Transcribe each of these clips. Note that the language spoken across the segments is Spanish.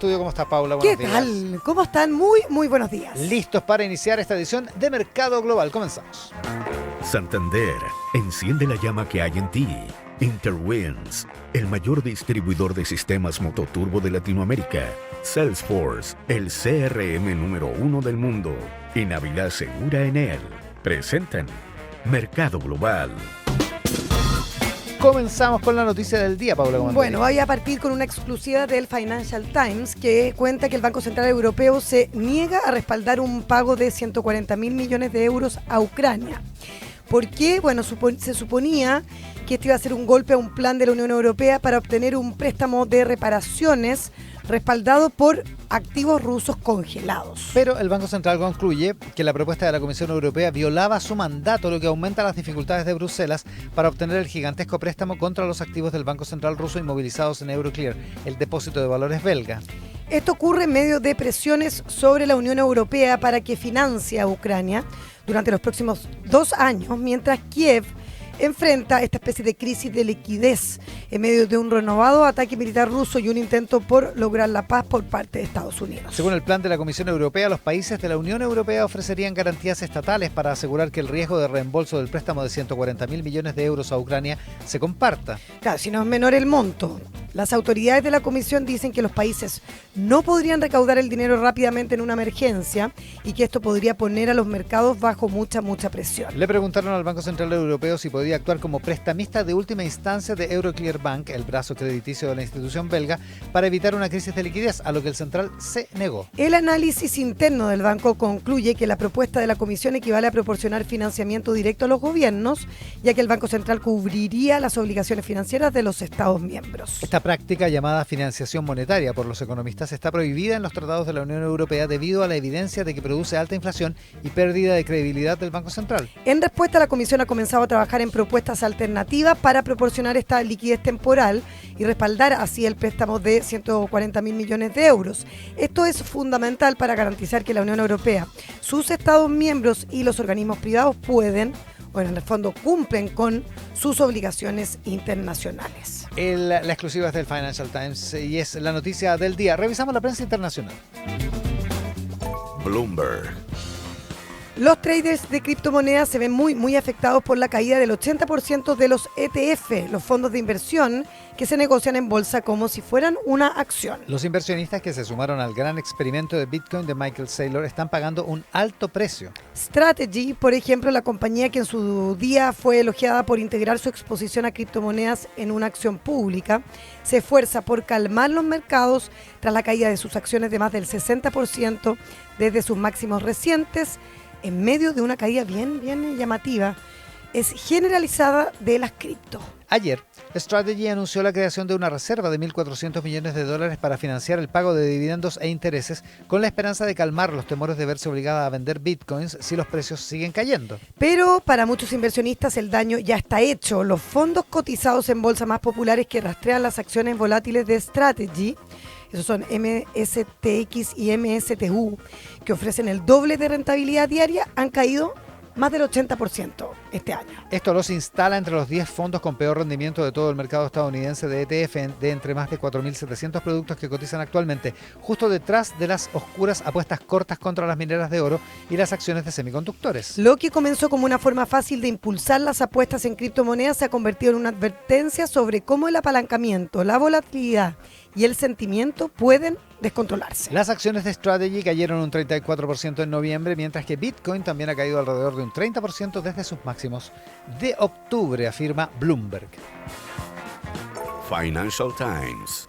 estudio. ¿Cómo está, Paula? ¿Qué Buenos días. tal? ¿Cómo están? Muy buenos días. Listos para iniciar esta edición de Mercado Global. Comenzamos. Santander, enciende la llama que hay en ti. Interwinds, el mayor distribuidor de sistemas mototurbo de Latinoamérica. Salesforce, el CRM número 1 del mundo. Y Navidad segura en él. Presentan Mercado Global. Comenzamos con la noticia del día, Paula. Bueno, voy a partir con una exclusiva del Financial Times que cuenta que el Banco Central Europeo se niega a respaldar un pago de 140.000 millones de euros a Ucrania. ¿Por qué? Bueno, se suponía que este iba a ser un golpe a un plan de la Unión Europea para obtener un préstamo de reparaciones respaldado por activos rusos congelados. Pero el Banco Central concluye que la propuesta de la Comisión Europea violaba su mandato, lo que aumenta las dificultades de Bruselas para obtener el gigantesco préstamo contra los activos del Banco Central ruso inmovilizados en Euroclear, el depósito de valores belga. Esto ocurre en medio de presiones sobre la Unión Europea para que financie a Ucrania durante los próximos 2 años, mientras Kiev enfrenta esta especie de crisis de liquidez en medio de un renovado ataque militar ruso y un intento por lograr la paz por parte de Estados Unidos. Según el plan de la Comisión Europea, los países de la Unión Europea ofrecerían garantías estatales para asegurar que el riesgo de reembolso del préstamo de 140.000 millones de euros a Ucrania se comparta. Claro, si no es menor el monto. Las autoridades de la Comisión dicen que los países no podrían recaudar el dinero rápidamente en una emergencia y que esto podría poner a los mercados bajo mucha presión. Le preguntaron al Banco Central Europeo si podía actuar como prestamista de última instancia de Euroclear Bank, el brazo crediticio de la institución belga, para evitar una crisis de liquidez, a lo que el central se negó. El análisis interno del banco concluye que la propuesta de la Comisión equivale a proporcionar financiamiento directo a los gobiernos, ya que el Banco Central cubriría las obligaciones financieras de los Estados miembros. Esta práctica, llamada financiación monetaria por los economistas, está prohibida en los tratados de la Unión Europea debido a la evidencia de que produce alta inflación y pérdida de credibilidad del Banco Central. En respuesta, la Comisión ha comenzado a trabajar en propuestas alternativas para proporcionar esta liquidez temporal y respaldar así el préstamo de 140.000 millones de euros. Esto es fundamental para garantizar que la Unión Europea, sus Estados miembros y los organismos privados en el fondo cumplen con sus obligaciones internacionales. La exclusiva es del Financial Times y es la noticia del día. Revisamos la prensa internacional. Bloomberg. Los traders de criptomonedas se ven muy afectados por la caída del 80% de los ETF, los fondos de inversión que se negocian en bolsa como si fueran una acción. Los inversionistas que se sumaron al gran experimento de Bitcoin de Michael Saylor están pagando un alto precio. Strategy, por ejemplo, la compañía que en su día fue elogiada por integrar su exposición a criptomonedas en una acción pública, se esfuerza por calmar los mercados tras la caída de sus acciones de más del 60% desde sus máximos recientes, en medio de una caída bien llamativa, es generalizada de las cripto. Ayer, Strategy anunció la creación de una reserva de $1.400 millones para financiar el pago de dividendos e intereses, con la esperanza de calmar los temores de verse obligada a vender bitcoins si los precios siguen cayendo. Pero para muchos inversionistas el daño ya está hecho. Los fondos cotizados en bolsa más populares que rastrean las acciones volátiles de Strategy, esos son MSTX y MSTU, que ofrecen el doble de rentabilidad diaria, han caído más del 80% este año. Esto los instala entre los 10 fondos con peor rendimiento de todo el mercado estadounidense de ETF, de entre más de 4.700 productos que cotizan actualmente, justo detrás de las oscuras apuestas cortas contra las mineras de oro y las acciones de semiconductores. Lo que comenzó como una forma fácil de impulsar las apuestas en criptomonedas se ha convertido en una advertencia sobre cómo el apalancamiento, la volatilidad y el sentimiento pueden descontrolarse. Las acciones de Strategy cayeron un 34% en noviembre, mientras que Bitcoin también ha caído alrededor de un 30% desde sus máximos de octubre, afirma Bloomberg. Financial Times.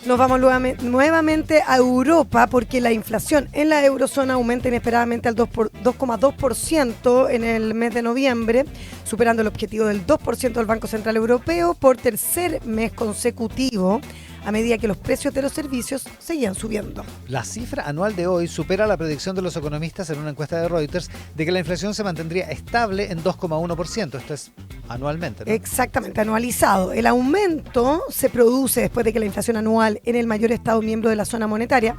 Nos vamos nuevamente a Europa porque la inflación en la eurozona aumenta inesperadamente al 2,2% en el mes de noviembre, superando el objetivo del 2% del Banco Central Europeo por tercer mes consecutivo, a medida que los precios de los servicios seguían subiendo. La cifra anual de hoy supera la predicción de los economistas en una encuesta de Reuters de que la inflación se mantendría estable en 2,1%. Esto es anualmente, ¿no? Exactamente, anualizado. El aumento se produce después de que la inflación anual en el mayor estado miembro de la zona monetaria,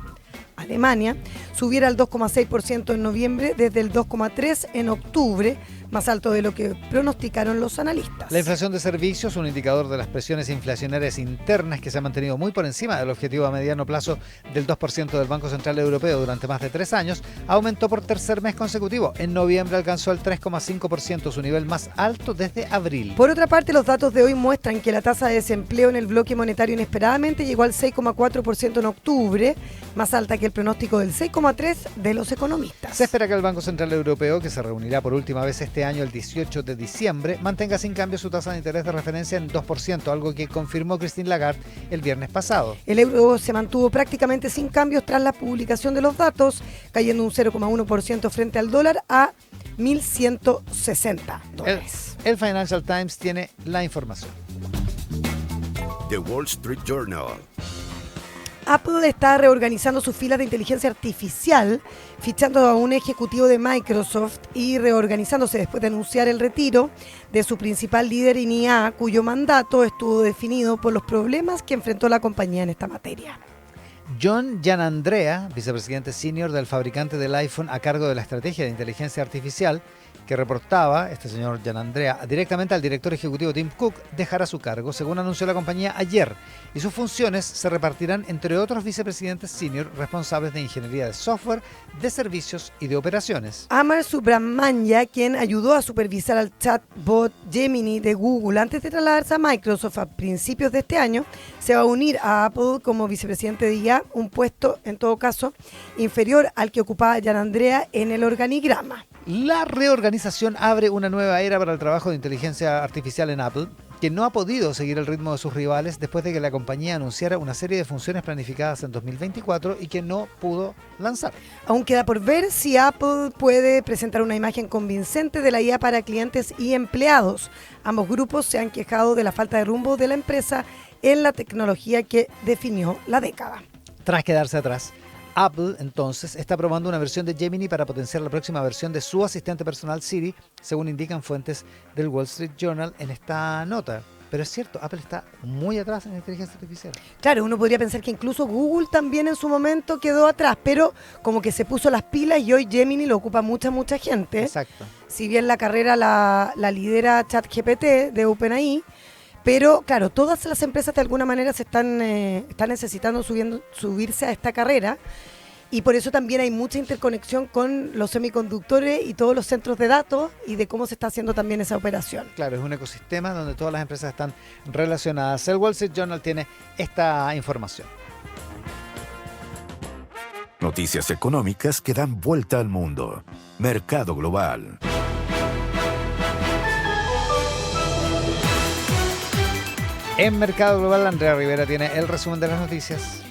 Alemania, subiera al 2,6% en noviembre desde el 2,3% en octubre, más alto de lo que pronosticaron los analistas. La inflación de servicios, un indicador de las presiones inflacionarias internas que se ha mantenido muy por encima del objetivo a mediano plazo del 2% del Banco Central Europeo durante más de 3 años, aumentó por tercer mes consecutivo. En noviembre alcanzó el 3,5%, su nivel más alto desde abril. Por otra parte, los datos de hoy muestran que la tasa de desempleo en el bloque monetario inesperadamente llegó al 6,4% en octubre, más alta que el pronóstico del 6,3% de los economistas. Se espera que el Banco Central Europeo, que se reunirá por última vez este año el 18 de diciembre, mantenga sin cambio su tasa de interés de referencia en 2%, algo que confirmó Christine Lagarde el viernes pasado. El euro se mantuvo prácticamente sin cambios tras la publicación de los datos, cayendo un 0,1% frente al dólar a $1.160. El Financial Times tiene la información. The Wall Street Journal. Apple está reorganizando sus filas de inteligencia artificial, fichando a un ejecutivo de Microsoft y reorganizándose después de anunciar el retiro de su principal líder en IA, cuyo mandato estuvo definido por los problemas que enfrentó la compañía en esta materia. John Gianandrea, vicepresidente senior del fabricante del iPhone a cargo de la estrategia de inteligencia artificial, que reportaba, este señor Gianandrea, directamente al director ejecutivo Tim Cook, dejará su cargo, según anunció la compañía ayer, y sus funciones se repartirán entre otros vicepresidentes senior responsables de ingeniería de software, de servicios y de operaciones. Amar Subramanya, quien ayudó a supervisar al chatbot Gemini de Google antes de trasladarse a Microsoft a principios de este año, se va a unir a Apple como vicepresidente de IA, un puesto, en todo caso, inferior al que ocupaba Gianandrea en el organigrama. La reorganización abre una nueva era para el trabajo de inteligencia artificial en Apple, que no ha podido seguir el ritmo de sus rivales después de que la compañía anunciara una serie de funciones planificadas en 2024 y que no pudo lanzar. Aún queda por ver si Apple puede presentar una imagen convincente de la IA para clientes y empleados. Ambos grupos se han quejado de la falta de rumbo de la empresa en la tecnología que definió la década. Tras quedarse atrás, Apple, entonces, está probando una versión de Gemini para potenciar la próxima versión de su asistente personal Siri, según indican fuentes del Wall Street Journal en esta nota. Pero es cierto, Apple está muy atrás en la inteligencia artificial. Claro, uno podría pensar que incluso Google también en su momento quedó atrás, pero como que se puso las pilas y hoy Gemini lo ocupa mucha gente. Exacto. Si bien la carrera la lidera ChatGPT de OpenAI, pero claro, todas las empresas de alguna manera se están necesitando subirse a esta carrera, y por eso también hay mucha interconexión con los semiconductores y todos los centros de datos y de cómo se está haciendo también esa operación. Claro, es un ecosistema donde todas las empresas están relacionadas. El Wall Street Journal tiene esta información. Noticias económicas que dan vuelta al mundo. Mercado global. En Mercado Global, Andrea Rivera tiene el resumen de las noticias.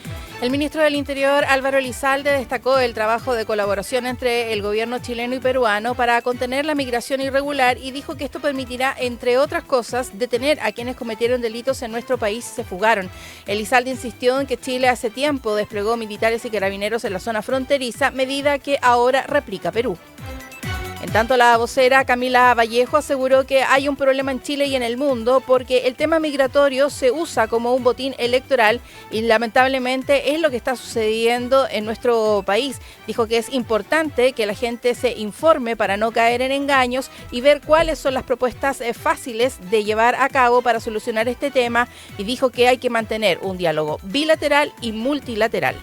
El ministro del Interior, Álvaro Elizalde, destacó el trabajo de colaboración entre el gobierno chileno y peruano para contener la migración irregular y dijo que esto permitirá, entre otras cosas, detener a quienes cometieron delitos en nuestro país y se fugaron. Elizalde insistió en que Chile hace tiempo desplegó militares y carabineros en la zona fronteriza, medida que ahora replica Perú. En tanto, la vocera Camila Vallejo aseguró que hay un problema en Chile y en el mundo porque el tema migratorio se usa como un botín electoral y lamentablemente es lo que está sucediendo en nuestro país. Dijo que es importante que la gente se informe para no caer en engaños y ver cuáles son las propuestas fáciles de llevar a cabo para solucionar este tema, y dijo que hay que mantener un diálogo bilateral y multilateral.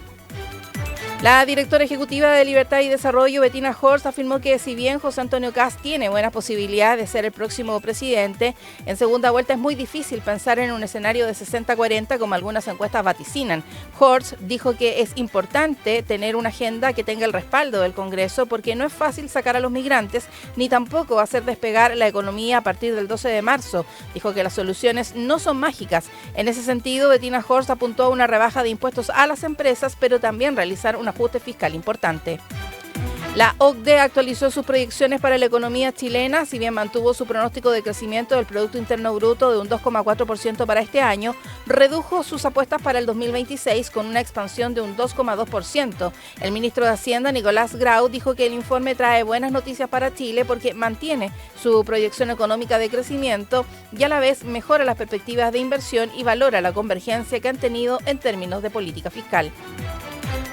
La directora ejecutiva de Libertad y Desarrollo, Bettina Horst, afirmó que si bien José Antonio Kast tiene buenas posibilidades de ser el próximo presidente, en segunda vuelta es muy difícil pensar en un escenario de 60-40 como algunas encuestas vaticinan. Horst dijo que es importante tener una agenda que tenga el respaldo del Congreso porque no es fácil sacar a los migrantes ni tampoco hacer despegar la economía a partir del 12 de marzo. Dijo que las soluciones no son mágicas. En ese sentido, Bettina Horst apuntó a una rebaja de impuestos a las empresas, pero también realizar un ajuste fiscal importante. La OCDE actualizó sus proyecciones para la economía chilena. Si bien mantuvo su pronóstico de crecimiento del Producto Interno Bruto de un 2,4% para este año, redujo sus apuestas para el 2026 con una expansión de un 2,2%. El ministro de Hacienda, Nicolás Grau, dijo que el informe trae buenas noticias para Chile porque mantiene su proyección económica de crecimiento y a la vez mejora las perspectivas de inversión y valora la convergencia que han tenido en términos de política fiscal.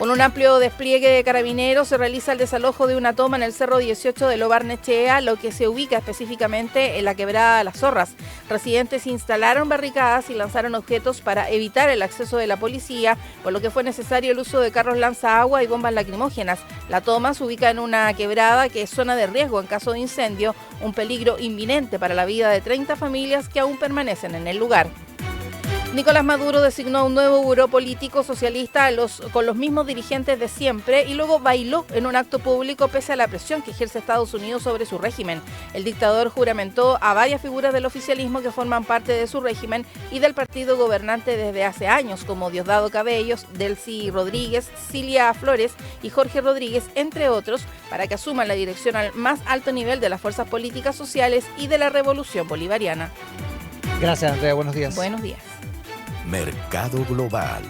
Con un amplio despliegue de carabineros se realiza el desalojo de una toma en el Cerro 18 de Lobarnechea, lo que se ubica específicamente en la quebrada Las Zorras. Residentes instalaron barricadas y lanzaron objetos para evitar el acceso de la policía, por lo que fue necesario el uso de carros lanzaagua y bombas lacrimógenas. La toma se ubica en una quebrada que es zona de riesgo en caso de incendio, un peligro inminente para la vida de 30 familias que aún permanecen en el lugar. Nicolás Maduro designó un nuevo buró político socialista con los mismos dirigentes de siempre y luego bailó en un acto público pese a la presión que ejerce Estados Unidos sobre su régimen. El dictador juramentó a varias figuras del oficialismo que forman parte de su régimen y del partido gobernante desde hace años, como Diosdado Cabellos, Delcy Rodríguez, Cilia Flores y Jorge Rodríguez, entre otros, para que asuman la dirección al más alto nivel de las fuerzas políticas sociales y de la revolución bolivariana. Gracias, Andrea. Buenos días. Buenos días. Mercado Global.